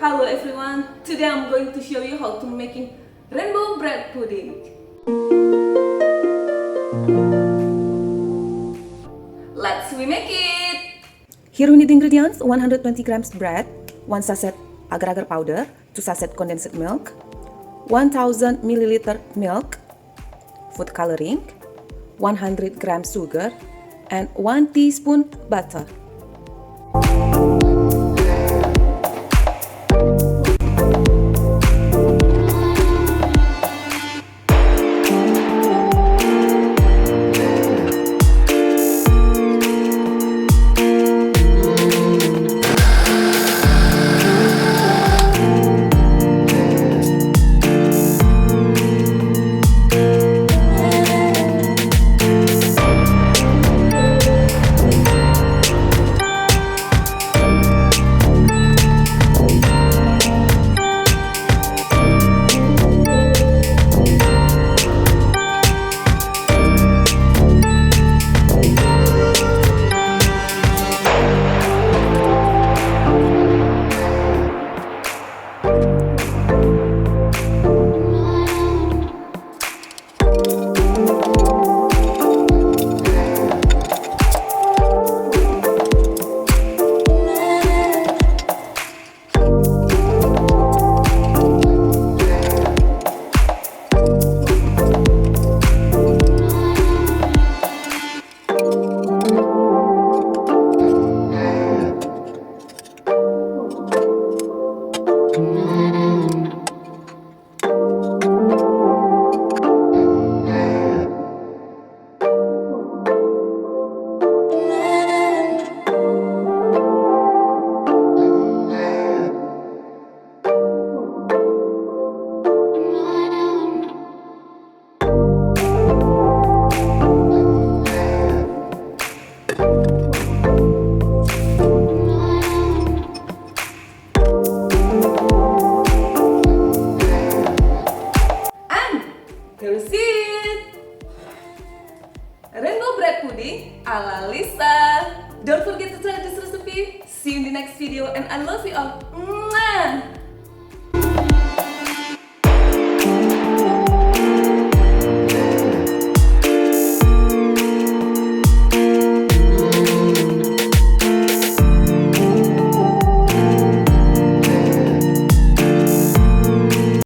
Hello everyone, today I'm going to show you how to making rainbow bread pudding. Let's make it! Here we need ingredients: 120 grams bread, 1 sachet agar-agar powder, 2 sachet condensed milk, 1000 milliliter milk, food coloring, 100 grams sugar, and 1 teaspoon butter. Here's it! Rainbow bread pudding ala Lisa. Don't forget to try this recipe. See you in the next video and I love you all. Mwah!